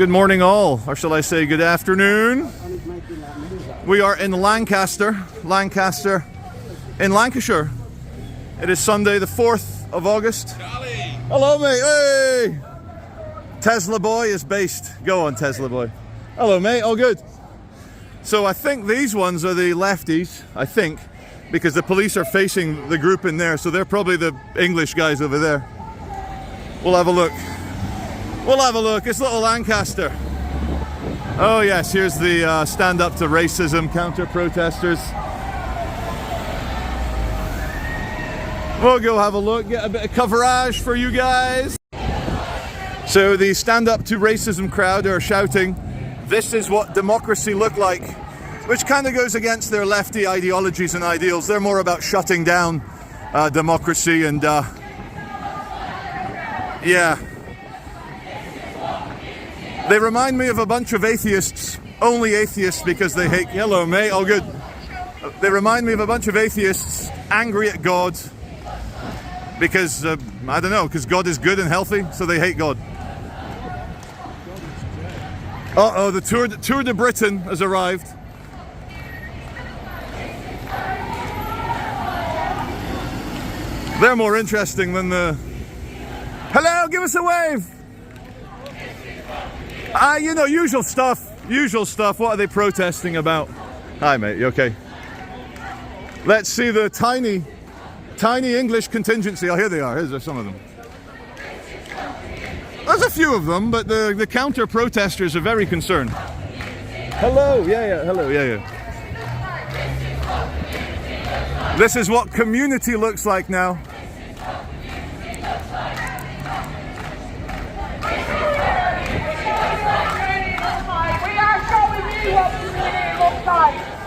Good morning all, or shall I say good afternoon. We are in Lancaster in Lancashire. It is Sunday the 4th of August. Charlie. Hello mate, hey! Tesla boy is based. Go on Tesla boy. Hello mate, all good. So I think these ones are the lefties, I think, because the police are facing the group in there, so they're probably the English guys over there. We'll have a look. It's little Lancaster. Oh yes, here's the stand up to racism counter protesters. We'll go have a look, get a bit of coverage for you guys. So the stand up to racism crowd are shouting, "This is what democracy looked like," which kind of goes against their lefty ideologies and ideals. They're more about shutting down democracy and yeah. They remind me of a bunch of atheists, only atheists because they hate... Hello mate, all good. They remind me of a bunch of atheists angry at God because, I don't know, because God is good and healthy, so they hate God. Uh-oh, the Tour de Britain has arrived. They're more interesting than the... Hello, give us a wave! You know, usual stuff. What are they protesting about? Hi mate, you okay? Let's see the tiny English contingency. Oh, here they are. Here's some of them. There's a few of them, but the counter protesters are very concerned. Hello, hello. This is what community looks like now.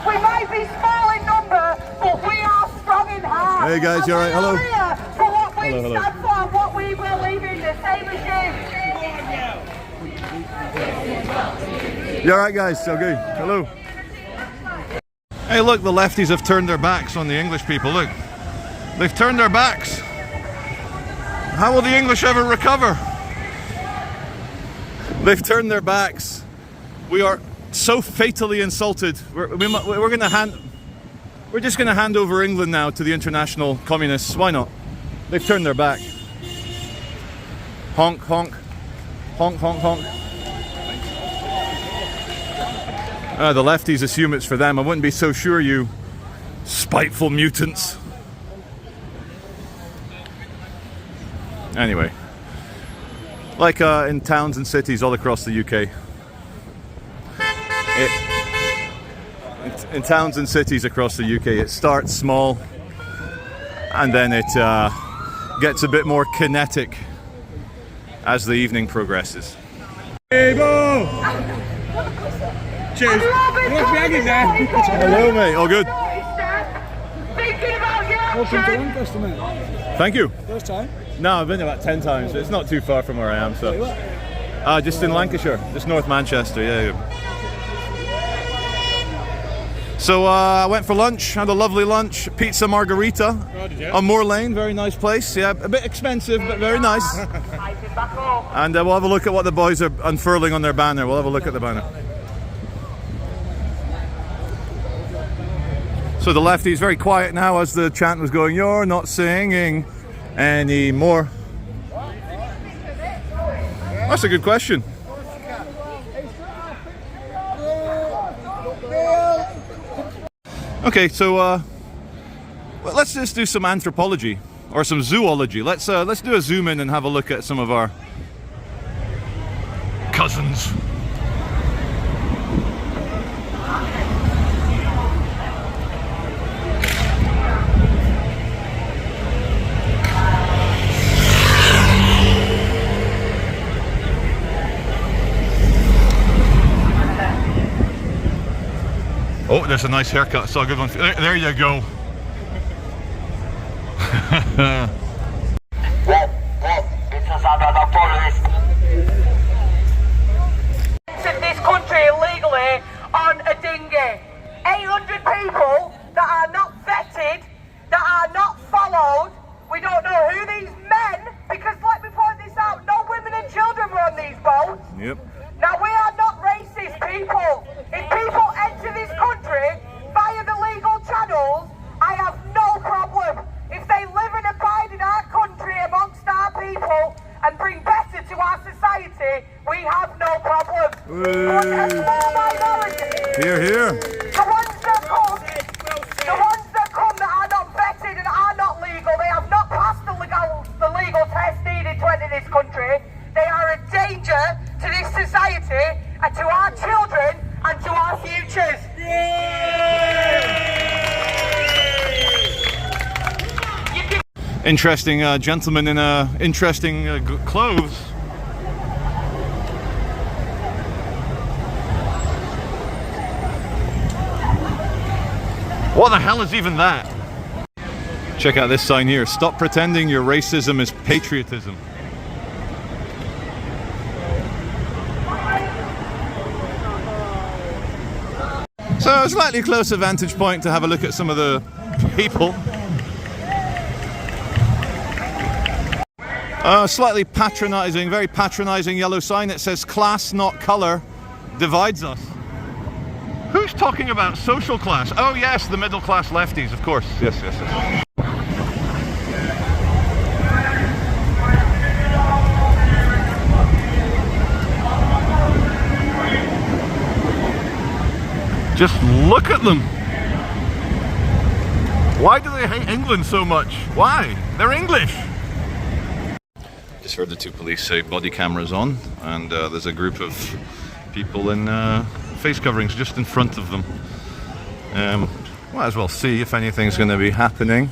We may be small in number, but we are strong in heart. Hey guys, you alright? Hello. For what we stand for and what we believe in, the same as you. You alright guys? So good. Hello. Hey look, the lefties have turned their backs on the English people. Look. They've turned their backs. How will the English ever recover? They've turned their backs. We are so fatally insulted. We're just going to hand over England now to the international communists. Why not? They've turned their back. Honk, honk, honk, honk, honk. The lefties assume it's for them. I wouldn't be so sure, you spiteful mutants. Anyway, like in towns and cities all across the UK. In towns and cities across the UK, it starts small and then it gets a bit more kinetic as the evening progresses. Hey, Bo! Cheers. Hello, mate. All good? Welcome to Lancaster, mate. Thank you. First time? No, I've been about 10 times. It's not too far from where I am, so. Just in Lancashire, just North Manchester, yeah. So I went for lunch, had a lovely lunch, pizza margarita on Moor Lane, very nice place. Yeah, a bit expensive, but very nice. And we'll have a look at what the boys are unfurling on their banner. We'll have a look at the banner. So the lefties very quiet now as the chant was going, "You're not singing anymore." That's a good question. Okay, so let's just do some anthropology or some zoology. Let's do a zoom in and have a look at some of our cousins. Oh, there's a nice haircut. Saw a good one. There you go. In this country illegally on a dinghy. 800 people that are not vetted, that are not followed. We don't know who these men, because let me point this out, no women and children were on these boats. Yep. Now we Here, here. The ones that come that are not vetted and are not legal, they have not passed the legal test needed to enter this country. They are a danger to this society and to our children and to our futures. Interesting gentleman in interesting clothes. What the hell is even that? Check out this sign here. Stop pretending your racism is patriotism. So a slightly closer vantage point to have a look at some of the people. Slightly patronising, very patronising yellow sign that says class not colour divides us. Who's talking about social class? Oh yes, the middle class lefties, of course. Yes, yes, yes. Just look at them. Why do they hate England so much? Why? They're English. Just heard the two police say body cameras on, and there's a group of people in face coverings just in front of them. Might as well see if anything's going to be happening.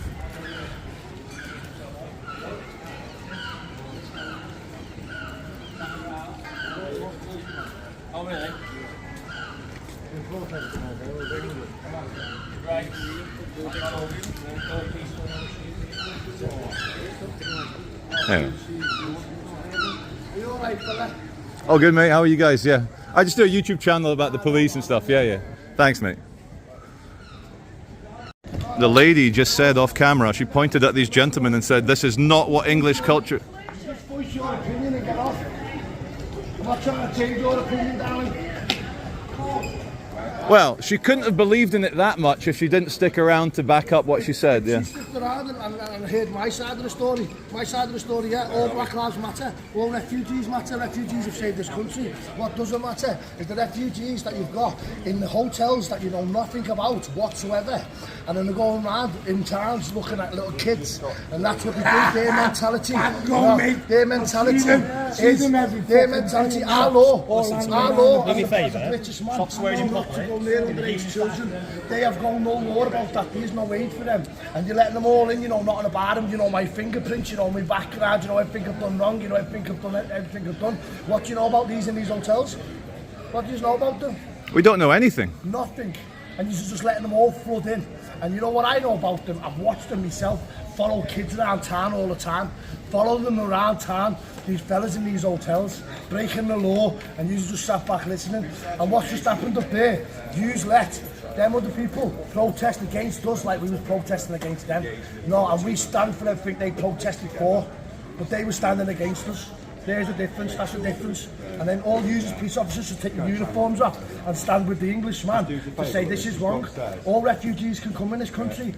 Yeah. Oh, good, mate. How are you guys? Yeah. I just do a YouTube channel about the police and stuff. Yeah, yeah. Thanks, mate. The lady just said off camera, she pointed at these gentlemen and said, this is not what English culture... Just voice your opinion and get off. I'm not trying to change your opinion, darling. Well, she couldn't have believed in it that much if she didn't stick around to back up what she said, yeah. She stuck around and heard my side of the story. My side of the story, yeah, all Black Lives Matter, all refugees matter, refugees have saved this country. What doesn't matter is the refugees that you've got in the hotels that you know nothing about whatsoever. And then they're going around in towns looking at little kids. And that's what they do, their mentality. Their mentality is, our law, do me a favour, British man, stop swearing properly. Near underage children, they have got no law about that. There's no aid for them, and you're letting them all in. You know, nothing about them. You know, my fingerprints. You know, my background. You know, everything I've done wrong. You know, everything I've done. What do you know about these in these hotels? What do you know about them? We don't know anything. Nothing. And you're just letting them all flood in. And you know what I know about them? I've watched them myself. Follow kids around town all the time. Follow them around town. These fellas in these hotels breaking the law, and you just sat back listening. And what's just happened up there? Yous let them other people protest against us like we was protesting against them. No, and we stand for everything they protested for, but they were standing against us. There's a difference, that's the difference. And then all you as police officers should take your uniforms off and stand with the Englishman to say this is wrong. All refugees can come in this country,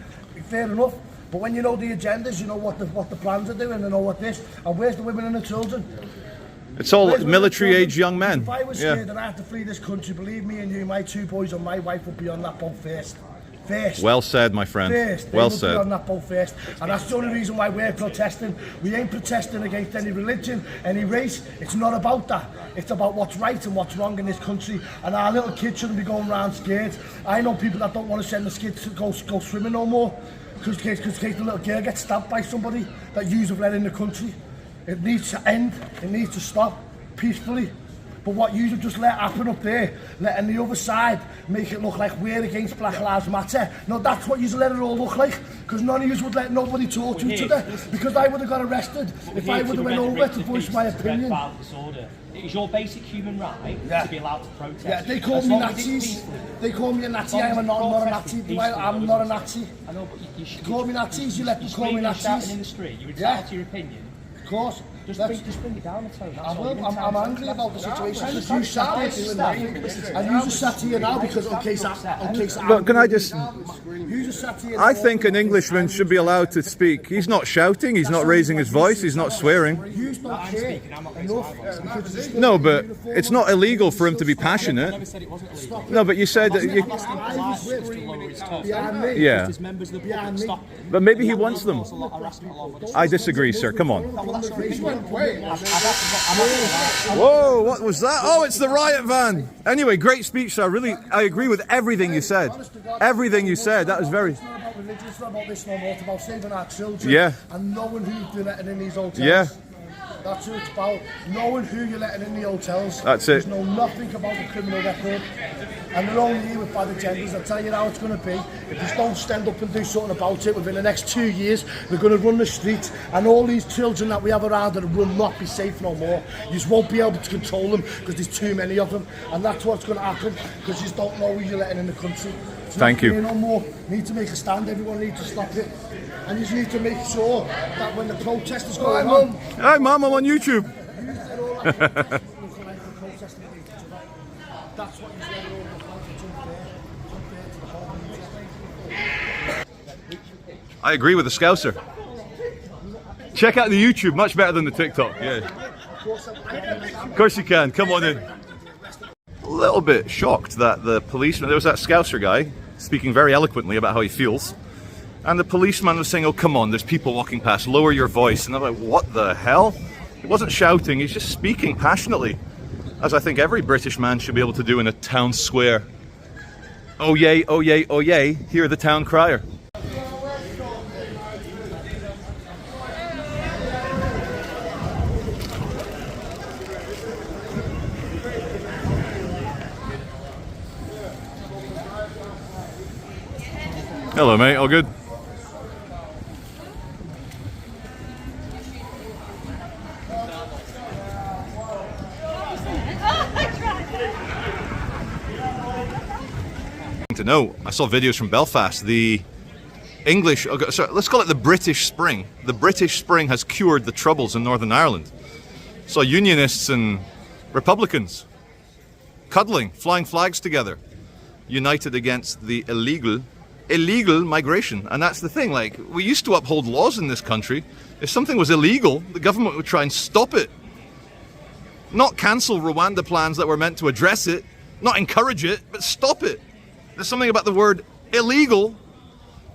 fair enough. But when you know the agendas, you know what the plans are doing, and know what this, and where's the women and the children? It's all military-age young men. If I was scared and I had to flee this country, believe me and you, my two boys and my wife would be on that boat first. Well said, my friend. Well said. Be on that boat first, and that's the only reason why we're protesting. We ain't protesting against any religion, any race. It's not about that. It's about what's right and what's wrong in this country. And our little kids shouldn't be going around scared. I know people that don't want to send the kids to go swimming no more, because in case the little girl gets stabbed by somebody that yous have let in the country. It needs to end. It needs to stop peacefully. But what you have just let happen up there, letting the other side make it look like we're against Black Lives Matter. No, that's what you let it all look like, because none of you would let nobody talk to each other. Because I would have got arrested if I would have went over to voice my opinion. It is your basic human right to be allowed to protest. Yeah, they call me Nazis. They call me a Nazi. I'm not a Nazi. I'm not a Nazi. I know, but you should call me Nazis. You let them call me Nazis. Shouting in the street, you're entitled to your opinion. Of course. Just bring it down and tell I will. I'm angry about the situation because you sat there doing nothing, and you just sat here now because Look, can I just? You just sat here. I think an Englishman should be allowed to speak. He's not shouting. He's not raising his voice. He's not swearing. You don't care enough. No, but it's not illegal for him to be passionate. No, but you said that you. Yeah. But maybe he wants them. I disagree, sir. Come on. Whoa, what was that? Oh, it's the riot van. Anyway, great speech, sir. Really, I agree with everything you said. Everything you said. That was very. It's not about religion, it's not about this no more. It's about saving our children. Yeah. And knowing who you're letting in these hotels. Yeah. That's what it's about. Knowing who you're letting in the hotels. That's it. There's know nothing about the criminal record. And they're only here with bad agendas. I'll tell you how it's going to be. If you don't stand up and do something about it within the next 2 years, they're going to run the streets, and all these children that we have around that will not be safe no more. You just won't be able to control them because there's too many of them. And that's what's going to happen because you just don't know who you're letting in the country. Thank you. No more. You need to make a stand. Everyone needs to stop it. And you just need to make sure that when the protest is going on... Hi, Mum, I'm on YouTube. That's what you're saying. I agree with the Scouser. Check out the YouTube, much better than the TikTok. Yeah. Of course you can. Come on in. A little bit shocked that the policeman, there was that Scouser guy speaking very eloquently about how he feels, and the policeman was saying, oh come on, there's people walking past, lower your voice. And I'm like, what the hell? He wasn't shouting, he's just speaking passionately, as I think every British man should be able to do in a town square. Oh yay, oh yay, oh yay, hear the town crier. Hello mate, all good? To know, I saw videos from Belfast. The English, sorry, let's call it the British Spring. The British Spring has cured the troubles in Northern Ireland. So Unionists and Republicans cuddling, flying flags together, united against the illegal migration. And that's the thing, like, we used to uphold laws in this country. If something was illegal, the government would try and stop it. Not cancel Rwanda plans that were meant to address it, not encourage it, but stop it. There's something about the word illegal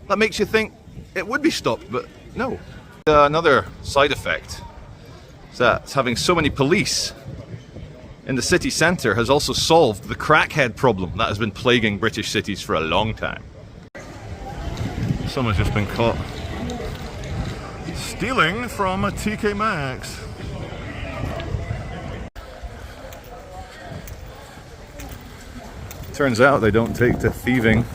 that makes you think it would be stopped, but no. Another side effect is that having so many police in the city centre has also solved the crackhead problem that has been plaguing British cities for a long time. Someone's just been caught stealing from a TK Maxx. Turns out they don't take to thieving.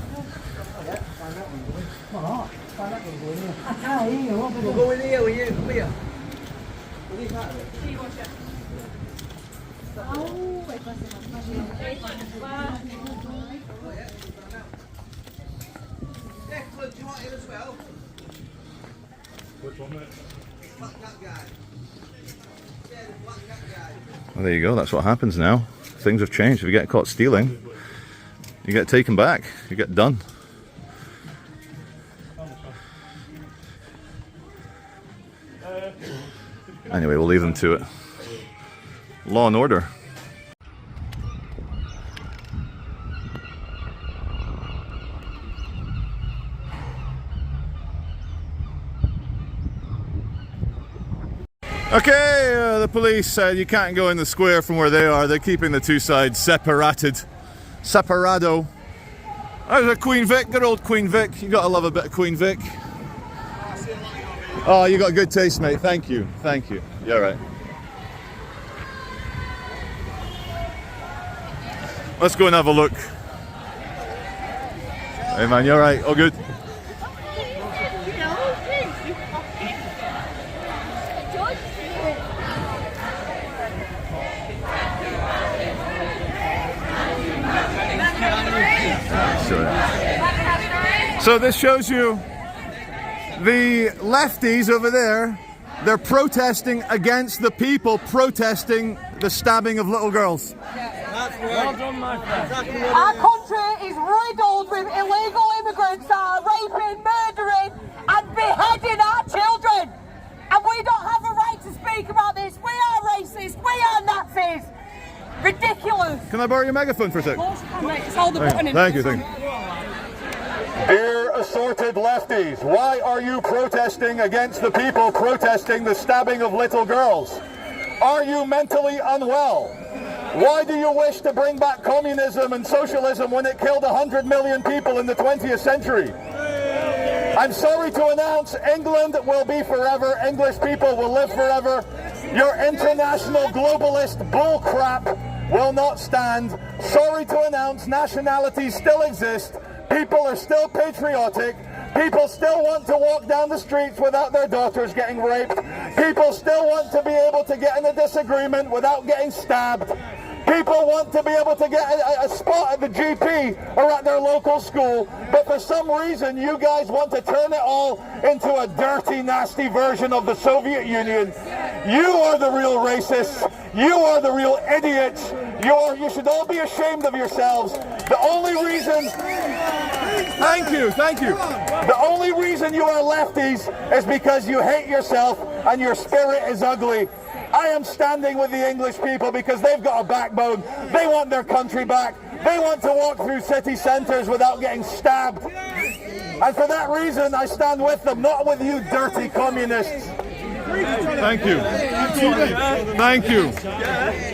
Well, there you go, that's what happens now. Things have changed. If you get caught stealing, you get taken back, you get done. Anyway, we'll leave them to it. Law and order. Okay, the police said you can't go in the square from where they are. They're keeping the two sides separated. Separado. There's a Queen Vic, good old Queen Vic. You gotta love a bit of Queen Vic. Oh, you got good taste, mate. Thank you. Thank you. You're right. Let's go and have a look. Hey man, you're right. All good. So this shows you the lefties over there They're protesting against the people protesting the stabbing of little girls. Well done, my friend. Our country is riddled with illegal immigrants that are raping, murdering and beheading our children. And we don't have a right to speak about this. We are racist. We are Nazis. Ridiculous. Can I borrow your megaphone for a sec? It's all the button in. Thank you, thank you. Dear assorted lefties, why are you protesting against the people protesting the stabbing of little girls? Are you mentally unwell? Why do you wish to bring back communism and socialism when it killed 100 million people in the 20th century? I'm sorry to announce England will be forever. English people will live forever. Your international globalist bullcrap will not stand. Sorry to announce nationalities still exist. People are still patriotic. People still want to walk down the streets without their daughters getting raped. People still want to be able to get in a disagreement without getting stabbed. People want to be able to get a spot at the GP or at their local school, but for some reason you guys want to turn it all into a dirty, nasty version of the Soviet Union. You are the real racists. You are the real idiots. You should all be ashamed of yourselves. The only reason... Thank you. The only reason you are lefties is because you hate yourself and your spirit is ugly. I am standing with the English people because they've got a backbone. They want their country back. They want to walk through city centres without getting stabbed. And for that reason, I stand with them, not with you dirty communists. Thank you. Thank you.